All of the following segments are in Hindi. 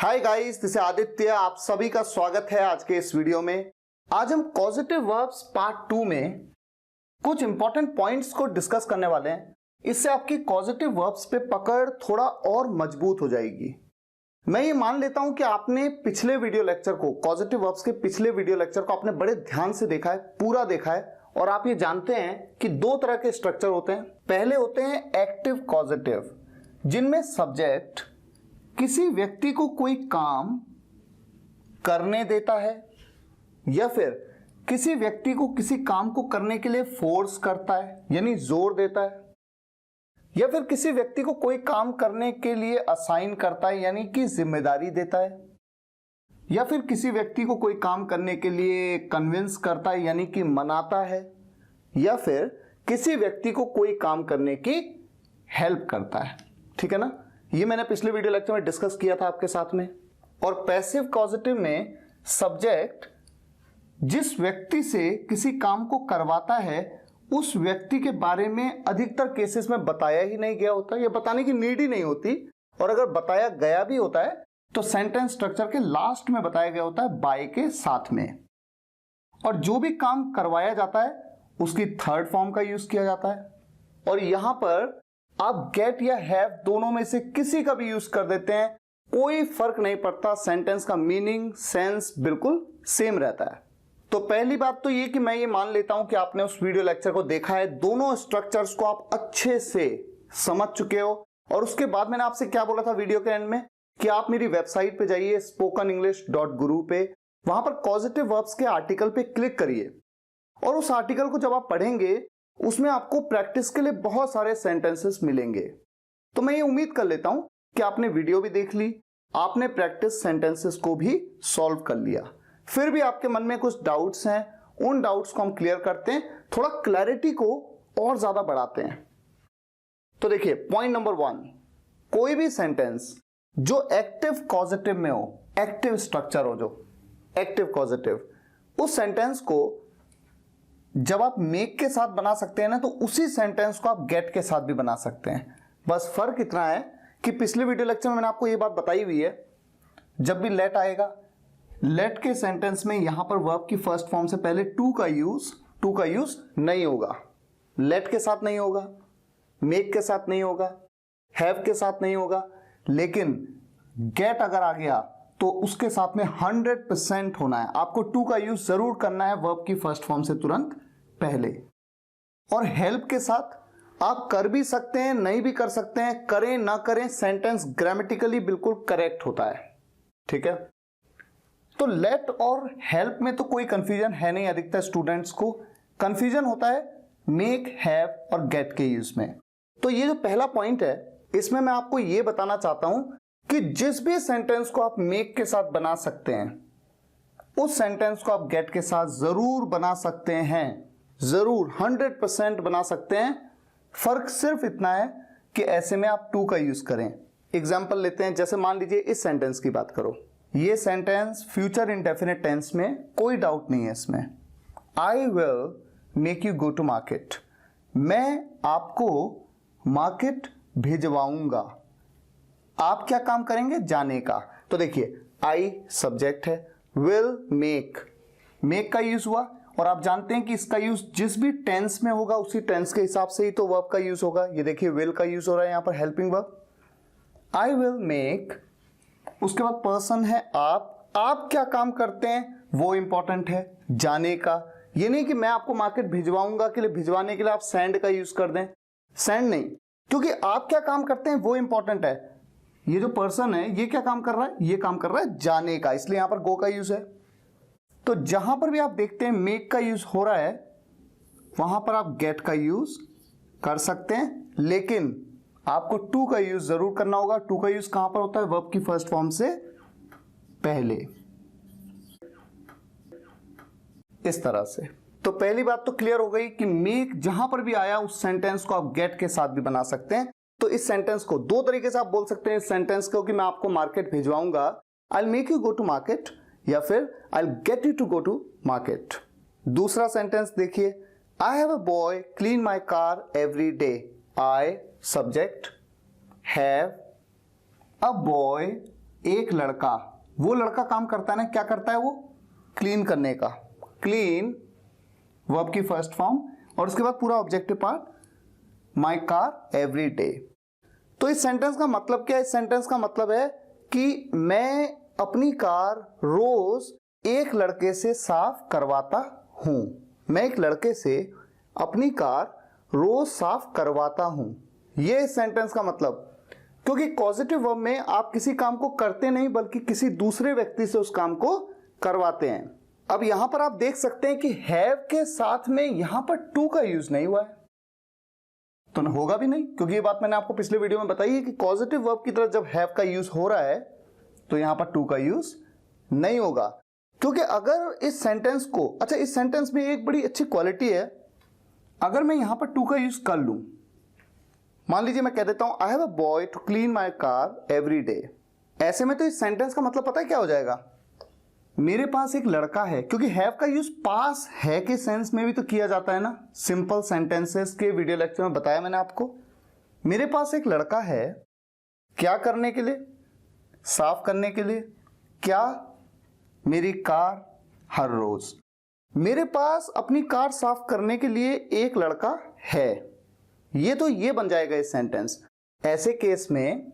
Hi guys, this is Aditya. आप सभी का स्वागत है आज के इस वीडियो में। आज हम कॉजेटिव वर्ब्स पार्ट 2 में कुछ इंपॉर्टेंट पॉइंट्स को डिस्कस करने वाले हैं। इससे आपकी कॉजेटिव वर्ब्स पे पकड़ थोड़ा और मजबूत हो जाएगी। मैं ये मान लेता हूं कि आपने पिछले वीडियो लेक्चर को, पॉजिटिव वर्ब्स के पिछले वीडियो लेक्चर को आपने बड़े ध्यान से देखा है, पूरा देखा है, और आप ये जानते हैं कि दो तरह के स्ट्रक्चर होते हैं। पहले होते हैं एक्टिव कॉजेटिव, जिनमें सब्जेक्ट किसी व्यक्ति को कोई काम करने देता है या फिर किसी व्यक्ति को किसी काम को करने के लिए फोर्स करता है, यानी जोर देता है, या फिर किसी व्यक्ति को कोई काम करने के लिए असाइन करता है, यानी कि जिम्मेदारी देता है, या फिर किसी व्यक्ति को कोई काम करने के लिए कन्विंस करता है, यानी कि मनाता है, या फिर किसी व्यक्ति को कोई काम करने की हेल्प करता है। ठीक है ना, ये मैंने पिछले वीडियो लेक्चर में डिस्कस किया था आपके साथ में। और पैसिव पॉजिटिव में सब्जेक्ट जिस व्यक्ति से किसी काम को करवाता है उस व्यक्ति के बारे में अधिकतर केसेस में बताया ही नहीं गया होता, या बताने की नीड ही नहीं होती, और अगर बताया गया भी होता है तो सेंटेंस स्ट्रक्चर के लास्ट में बताया गया होता है बाय के साथ में। और जो भी काम करवाया जाता है उसकी थर्ड फॉर्म का यूज किया जाता है। और यहां पर आप गेट या हैव दोनों में से किसी का भी यूज कर देते हैं, कोई फर्क नहीं पड़ता, सेंटेंस का मीनिंग, सेंस बिल्कुल सेम रहता है। तो पहली बात तो ये कि मैं ये मान लेता हूं कि आपने उस वीडियो लेक्चर को देखा है, दोनों स्ट्रक्चर्स को आप अच्छे से समझ चुके हो। और उसके बाद मैंने आपसे क्या बोला था वीडियो के एंड में कि आप मेरी वेबसाइट पे जाइए spokenenglish.guru पे, वहां पर पॉजिटिव वर्ब्स के आर्टिकल पे क्लिक करिए, और उस आर्टिकल को जब आप पढ़ेंगे उसमें आपको प्रैक्टिस के लिए बहुत सारे सेंटेंसेस मिलेंगे। तो मैं ये उम्मीद कर लेता हूं कि आपने वीडियो भी देख ली, आपने प्रैक्टिस सेंटेंसेस को भी सॉल्व कर लिया। फिर भी आपके मन में कुछ डाउट्स हैं, उन डाउट्स को हम क्लियर करते हैं, थोड़ा क्लैरिटी को और ज्यादा बढ़ाते हैं। तो देखिए, पॉइंट नंबर 1, कोई भी सेंटेंस जो एक्टिव पॉजिटिव में हो, एक्टिव स्ट्रक्चर हो, जो एक्टिव पॉजिटिव, उस सेंटेंस को जब आप मेक के साथ बना सकते हैं ना, तो उसी सेंटेंस को आप गेट के साथ भी बना सकते हैं। बस फर्क इतना है कि पिछले वीडियो लेक्चर में मैंने आपको ये बात बताई हुई है, जब भी लेट आएगा, लेट के सेंटेंस में यहां पर वर्ब की फर्स्ट फॉर्म से पहले टू का यूज नहीं होगा। लेट के साथ नहीं होगा, मेक के साथ नहीं होगा, हैव के साथ नहीं होगा, लेकिन गेट अगर आ गया तो उसके साथ में 100% होना है। आपको टू का यूज जरूर करना है वर्ब की फर्स्ट फॉर्म से तुरंत पहले। और हेल्प के साथ आप कर भी सकते हैं, नहीं भी कर सकते हैं, करें ना करें, सेंटेंस ग्रामेटिकली बिल्कुल करेक्ट होता है। ठीक है, तो लेट और हेल्प में तो कोई कंफ्यूजन है नहीं। अधिकतर स्टूडेंट्स को कंफ्यूजन होता है मेक, हैव और गेट के यूज में। तो ये जो पहला पॉइंट है, इसमें मैं आपको ये बताना चाहता हूं कि जिस भी सेंटेंस को आप मेक के साथ बना सकते हैं उस सेंटेंस को आप गेट के साथ जरूर बना सकते हैं, जरूर 100% बना सकते हैं। फर्क सिर्फ इतना है कि ऐसे में आप टू का यूज करें। एग्जाम्पल लेते हैं, जैसे मान लीजिए इस सेंटेंस की बात करो, ये सेंटेंस फ्यूचर इंडेफिनिट टेंस में, कोई डाउट नहीं है इसमें। I will make you go to market, मैं आपको मार्केट भिजवाऊंगा। आप क्या काम करेंगे? जाने का। तो देखिए, आई सब्जेक्ट है, विल मेक का यूज हुआ, और आप जानते हैं कि इसका यूज जिस भी टेंस में होगा उसी टेंस के हिसाब से ही तो वर्ब का यूज होगा। ये देखिए, विल का यूज हो रहा है यहां पर, helping verb. I will make, उसके बाद पर्सन है आप क्या काम करते हैं वो इंपॉर्टेंट है, जाने का। ये नहीं कि मैं आपको मार्केट भिजवाऊंगा के लिए, भिजवाने के लिए आप सेंड का यूज कर दें, सेंड नहीं, क्योंकि आप क्या काम करते हैं वो इंपॉर्टेंट है। ये जो पर्सन है ये क्या काम कर रहा है? ये काम कर रहा है जाने का, इसलिए यहां पर गो का यूज है। तो जहां पर भी आप देखते हैं मेक का यूज हो रहा है वहां पर आप गेट का यूज कर सकते हैं, लेकिन आपको टू का यूज जरूर करना होगा। टू का यूज कहां पर होता है? वर्ब की फर्स्ट फॉर्म से पहले, इस तरह से। तो पहली बात तो क्लियर हो गई कि मेक जहां पर भी आया उस सेंटेंस को आप गेट के साथ भी बना सकते हैं। तो इस सेंटेंस को दो तरीके से आप बोल सकते हैं। इस सेंटेंस को कि मैं आपको मार्केट भिजवाऊंगा, I will make you go to market, या फिर I will get you to go to market. दूसरा सेंटेंस देखिए, I have a boy clean my car every day. I subject, have, a boy एक लड़का, वो लड़का काम करता है ना, क्या करता है वो? क्लीन करने का, क्लीन वर्ब की फर्स्ट फॉर्म और उसके बाद पूरा ऑब्जेक्टिव पार्ट, माई कार एवरी डे। तो इस सेंटेंस का मतलब क्या है? इस सेंटेंस का मतलब है कि मैं अपनी कार रोज एक लड़के से साफ करवाता हूं। मैं एक लड़के से अपनी कार रोज साफ करवाता हूं, ये इस सेंटेंस का मतलब। क्योंकि पॉजिटिव वर्ब में आप किसी काम को करते नहीं बल्कि किसी दूसरे व्यक्ति से उस काम को करवाते हैं। अब यहां पर आप देख सकते हैं कि हैव के साथ में यहां पर टू का यूज नहीं हुआ है, तो होगा भी नहीं, क्योंकि ये बात मैंने आपको पिछले वीडियो में बताई है कि पॉजिटिव वर्ब की तरह जब हैव का यूज हो रहा है तो यहां पर टू का यूज नहीं होगा। क्योंकि अगर इस सेंटेंस को, अच्छा इस सेंटेंस में एक बड़ी अच्छी क्वालिटी है, अगर मैं यहां पर टू का यूज कर लूं, मान लीजिए मैं कह देता हूं I have a boy to clean my car every day, ऐसे में तो इस सेंटेंस का मतलब पता है क्या हो जाएगा? मेरे पास एक लड़का है, क्योंकि हैव का यूज पास है के सेंस में भी तो किया जाता है ना, सिंपल सेंटेंसेस के वीडियो लेक्चर में बताया मैंने आपको। मेरे पास एक लड़का है, क्या करने के लिए? साफ करने के लिए। क्या? मेरी कार हर रोज। मेरे पास अपनी कार साफ करने के लिए एक लड़का है, ये तो ये बन जाएगा इस सेंटेंस। ऐसे केस में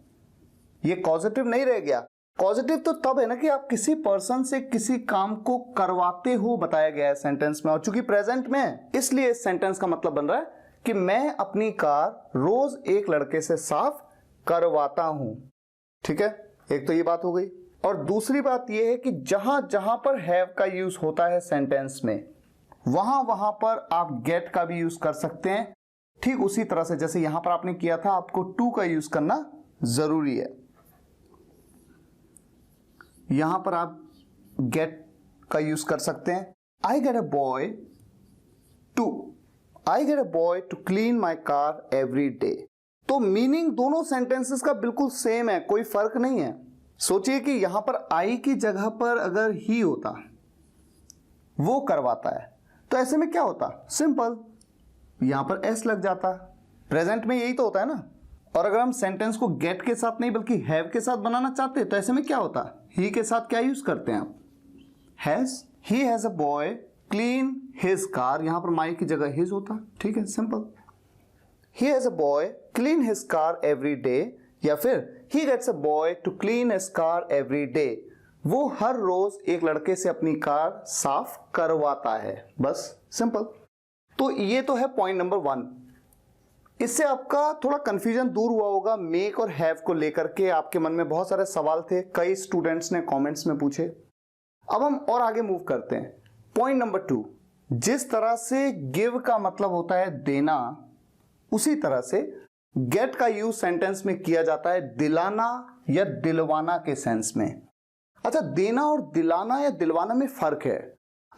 ये पॉजिटिव नहीं रह गया। पॉजिटिव तो तब है ना कि आप किसी पर्सन से किसी काम को करवाते हो, बताया गया है सेंटेंस में, और चूंकि प्रेजेंट में है इसलिए इस सेंटेंस का मतलब बन रहा है कि मैं अपनी कार रोज एक लड़के से साफ करवाता हूं। ठीक है, एक तो ये बात हो गई। और दूसरी बात यह है कि जहां जहां पर हैव का यूज होता है सेंटेंस में, वहां वहां पर आप गेट का भी यूज कर सकते हैं। ठीक उसी तरह से जैसे यहां पर आपने किया था, आपको टू का यूज करना जरूरी है। यहां पर आप गेट का यूज कर सकते हैं। I get a boy to clean my car every day. तो मीनिंग दोनों सेंटेंसेस का बिल्कुल सेम है, कोई फर्क नहीं है। सोचिए कि यहां पर आई की जगह पर अगर ही होता, वो करवाता है, तो ऐसे में क्या होता? सिंपल, यहां पर एस लग जाता। प्रेजेंट में यही तो होता है ना। और अगर हम सेंटेंस को गेट के साथ नहीं बल्कि हैव के साथ बनाना चाहते तो ऐसे में क्या होता? ही के साथ क्या यूज करते हैं आप? Has. He has a boy clean his car, यहां पर माई की जगह हिज होता। ठीक है, simple. He has a boy clean his car every day, या फिर he gets a boy to clean his car every day. वो हर रोज एक लड़के से अपनी कार साफ करवाता है। बस सिंपल। तो ये तो है पॉइंट नंबर 1। इससे आपका थोड़ा कंफ्यूजन दूर हुआ होगा मेक और हैव को लेकर के। आपके मन में बहुत सारे सवाल थे, कई स्टूडेंट्स ने कमेंट्स में पूछे। अब हम और आगे मूव करते हैं। पॉइंट नंबर 2, जिस तरह से गिव का मतलब होता है देना, उसी तरह से गेट का यूज सेंटेंस में किया जाता है दिलाना या दिलवाना के सेंस में। अच्छा, देना और दिलाना या दिलवाना में फर्क है।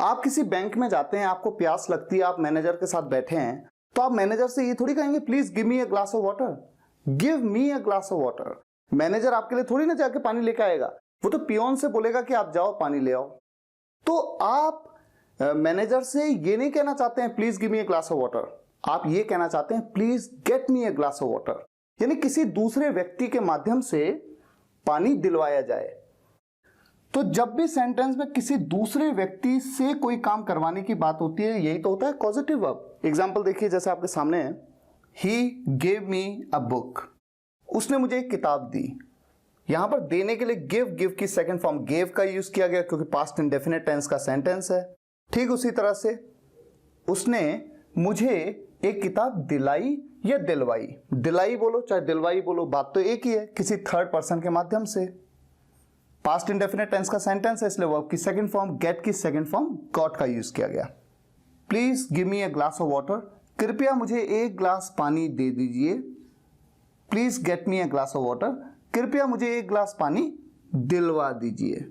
आप किसी बैंक में जाते हैं, आपको प्यास लगती है, आप मैनेजर के साथ बैठे हैं, तो आप मैनेजर से ये थोड़ी कहेंगे please give me a glass of water, give me a glass of water. Manager आपके लिए थोड़ी ना जाके पानी लेके आएगा, वो तो पियोन से बोलेगा कि आप जाओ पानी ले आओ। तो आप मैनेजर से ये नहीं कहना चाहते हैं please give me a glass of water, आप ये कहना चाहते हैं please get me a glass of water, यानी किसी दूसरे व्यक्ति के माध्यम से पानी दिलवाया जाए। तो जब भी सेंटेंस में किसी दूसरे व्यक्ति से कोई काम करवाने की बात होती है, यही तो होता है पॉजिटिव वर्ब। एग्जाम्पल देखिए, जैसे आपके सामने है, he gave me a book, उसने मुझे एक किताब दी। यहां पर देने के लिए गिव की सेकंड फॉर्म गेव का यूज किया गया, क्योंकि पास्ट इंडेफिनिट टेंस का सेंटेंस है। ठीक उसी तरह से उसने मुझे एक किताब दिलाई या दिलवाई, दिलाई बोलो चाहे दिलवाई बोलो, बात तो एक ही है, किसी थर्ड पर्सन के माध्यम से। पास्ट इंडेफिनिट टेंस का सेंटेंस है, इसलिए वर्ब की सेकंड फॉर्म गेट की सेकंड फॉर्म गॉट का यूज किया गया। Please give me a glass of water, कृपया मुझे एक ग्लास पानी दे दीजिए। Please get me a glass of water, कृपया मुझे एक ग्लास पानी दिलवा दीजिए।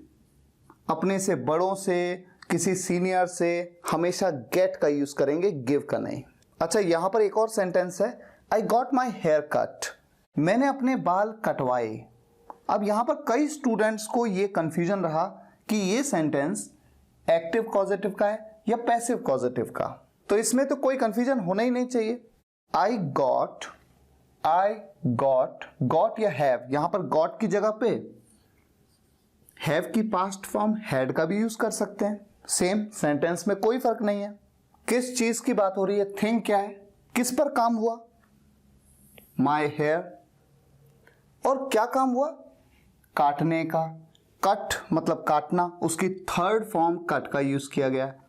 अपने से बड़ों से, किसी सीनियर से हमेशा गेट का यूज करेंगे, गिव का नहीं। अच्छा, यहां पर एक और सेंटेंस है, I got my hair cut, मैंने अपने बाल कटवाए। अब यहां पर कई स्टूडेंट्स को यह कंफ्यूजन रहा कि यह सेंटेंस एक्टिव कॉजेटिव का है या पैसिव कॉजेटिव का। तो इसमें तो कोई कंफ्यूजन होना ही नहीं चाहिए। आई गॉट या हैव, यहां पर गॉट की जगह पे हैव की पास्ट फॉर्म हैड का भी यूज कर सकते हैं, सेम सेंटेंस में कोई फर्क नहीं है। किस चीज की बात हो रही है, थिंग क्या है, किस पर काम हुआ, माई हेयर, और क्या काम हुआ, काटने का, कट मतलब काटना, उसकी थर्ड फॉर्म कट का यूज किया गया है।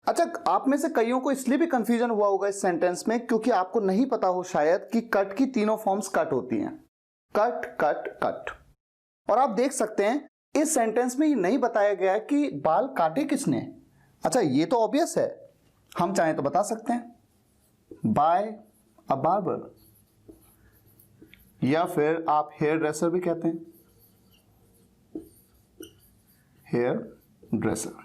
अच्छा, आप में से कईयों को इसलिए भी कंफ्यूजन हुआ होगा इस सेंटेंस में क्योंकि आपको नहीं पता हो शायद कि कट की तीनों फॉर्म्स कट होती हैं, कट कट कट। और आप देख सकते हैं इस सेंटेंस में ये नहीं बताया गया कि बाल काटे किसने। अच्छा, ये तो ऑब्वियस है, हम चाहें तो बता सकते हैं, बाय अ बार्बर, या फिर आप हेयर ड्रेसर भी कहते हैं, हेयर ड्रेसर।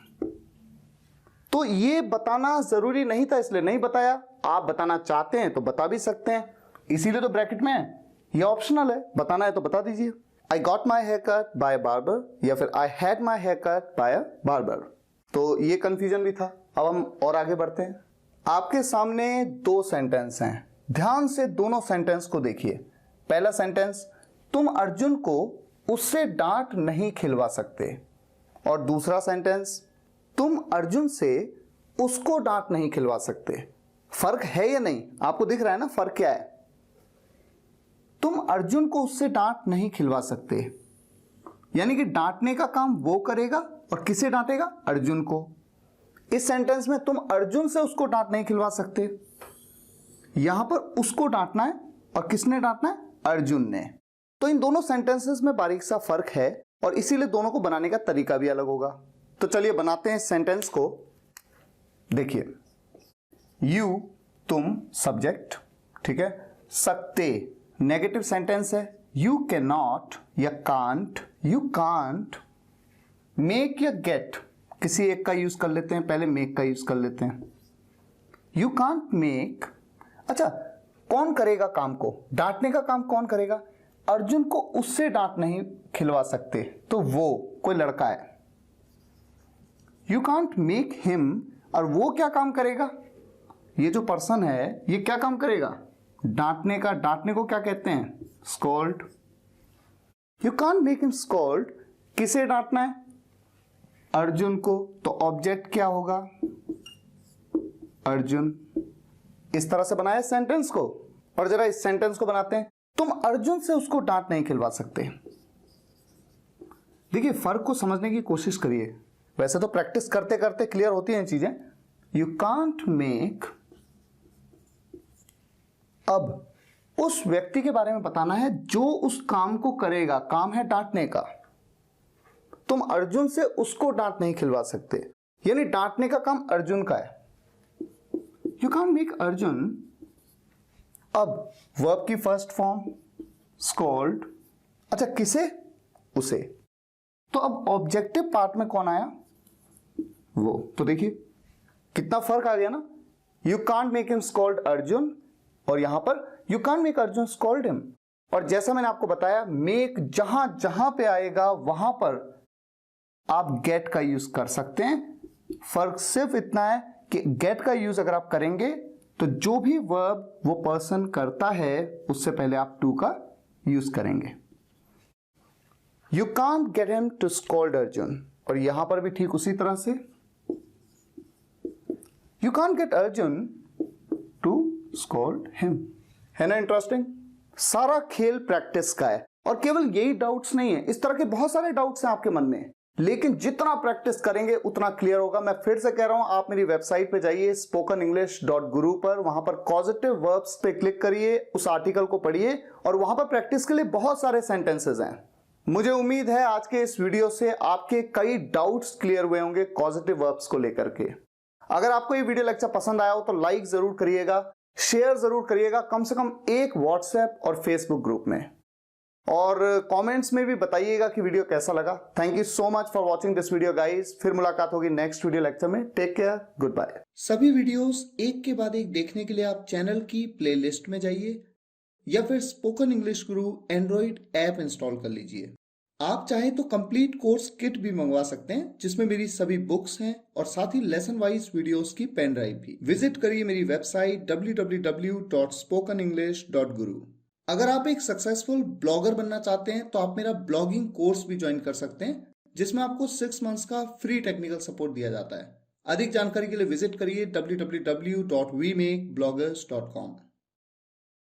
तो ये बताना जरूरी नहीं था इसलिए नहीं बताया, आप बताना चाहते हैं तो बता भी सकते हैं, इसीलिए तो ब्रैकेट में है, ये ऑप्शनल है, बताना है तो बता दीजिए। I got my hair cut by barber या फिर I had my hair cut by a barber. तो ये कंफ्यूजन भी था। अब हम और आगे बढ़ते हैं। आपके सामने दो सेंटेंस हैं, ध्यान से दोनों सेंटेंस को देखिए। पहला सेंटेंस, तुम अर्जुन को उससे डांट नहीं खिलवा सकते, और दूसरा सेंटेंस, तुम अर्जुन से उसको डांट नहीं खिलवा सकते। फर्क है या नहीं, आपको दिख रहा है ना फर्क क्या है। तुम अर्जुन को उससे डांट नहीं खिलवा सकते, यानी कि डांटने का काम वो करेगा और किसे डांटेगा, अर्जुन को। इस सेंटेंस में तुम अर्जुन से उसको डांट नहीं खिलवा सकते, यहां पर उसको डांटना है और किसने डांटना है, अर्जुन ने। तो इन दोनों सेंटेंसेस में बारीक सा फर्क है और इसीलिए दोनों को बनाने का तरीका भी अलग होगा। तो चलिए बनाते हैं इस सेंटेंस को। देखिए, यू तुम सब्जेक्ट, ठीक है, सकते नेगेटिव सेंटेंस है, यू कैन नॉट या कांट, यू कांट, मेक या गेट, किसी एक का यूज कर लेते हैं, पहले मेक का यूज कर लेते हैं, यू कांट मेक। अच्छा, कौन करेगा काम को, डांटने का काम कौन करेगा, अर्जुन को उससे डांट नहीं खिलवा सकते, तो वो कोई लड़का है, यू कांट मेक हिम, और वो क्या काम करेगा, ये जो पर्सन है ये क्या काम करेगा, डांटने का। डांटने को क्या कहते हैं, scold. You can't make him scold, किसे डांटना है, अर्जुन को, तो ऑब्जेक्ट क्या होगा, अर्जुन। इस तरह से बनाया सेंटेंस को। और जरा इस सेंटेंस को बनाते हैं, तुम अर्जुन से उसको डांट नहीं खिलवा सकते। देखिए, फर्क को समझने की कोशिश करिए, वैसे तो प्रैक्टिस करते करते क्लियर होती हैं चीजें। यू कांट मेक, अब उस व्यक्ति के बारे में बताना है जो उस काम को करेगा, काम है डांटने का। तुम अर्जुन से उसको डांट नहीं खिलवा सकते, यानी डांटने का काम अर्जुन का है। You can't make Arjun. अब वर्ब की फर्स्ट फॉर्म स्कोल्ड, अच्छा किसे, उसे। तो अब ऑब्जेक्टिव पार्ट में कौन आया, वो। तो देखिए कितना फर्क आ गया ना, you can't make him scold Arjun, और यहां पर you can't make Arjun scold him. और जैसा मैंने आपको बताया, मेक जहां जहां पे आएगा वहां पर आप गेट का यूज कर सकते हैं। फर्क सिर्फ इतना है कि गेट का यूज अगर आप करेंगे तो जो भी वर्ब वो पर्सन करता है उससे पहले आप टू का यूज करेंगे। You can't get him to scold Arjun, और यहां पर भी ठीक उसी तरह से, you can't get Arjun to scold him. है ना इंटरेस्टिंग, सारा खेल प्रैक्टिस का है। और केवल यही डाउट्स नहीं है, इस तरह के बहुत सारे डाउट्स हैं आपके मन में, लेकिन जितना प्रैक्टिस करेंगे उतना क्लियर होगा। मैं फिर से कह रहा हूं, आप मेरी वेबसाइट पे जाइए spokenenglish.guru पर, वहां पर पॉजिटिव वर्ब्स पे क्लिक करिए, उस आर्टिकल को पढ़िए, और वहां पर प्रैक्टिस के लिए बहुत सारे सेंटेंसेस हैं। मुझे उम्मीद है आज के इस वीडियो से आपके कई डाउट्स क्लियर हुए होंगे पॉजिटिव वर्ब्स को लेकर के। अगर आपको ये वीडियो लेक्चर पसंद आया हो तो लाइक जरूर करिएगा, शेयर जरूर करिएगा, कम से कम एक व्हाट्सएप और फेसबुक ग्रुप में, और कमेंट्स में भी बताइएगा कि वीडियो कैसा लगा। Thank you so much for watching this video guys. फिर मुलाकात होगी नेक्स्ट वीडियो लेक्चर में। Take care, good bye. सभी वीडियोस एक के बाद एक देखने के लिए आप चैनल की प्लेलिस्ट में जाइए या फिर स्पोकन इंग्लिश गुरु एंड्रॉइड ऐप इंस्टॉल कर लीजिए। आप चाहे तो कंप्लीट कोर्स किट भी मंगवा सकते हैं, जिसमें मेरी सभी बुक्स हैं और साथ ही लेसन वाइज वीडियोस की पेन ड्राइव भी। विजिट करिए मेरी वेबसाइट www.spokenenglish.guru। अगर आप एक सक्सेसफुल ब्लॉगर बनना चाहते हैं तो आप मेरा ब्लॉगिंग कोर्स भी ज्वाइन कर सकते हैं, जिसमें आपको 6 मंथ्स का फ्री टेक्निकल सपोर्ट दिया जाता है। अधिक जानकारी के लिए विजिट करिए www.vmakebloggers.com।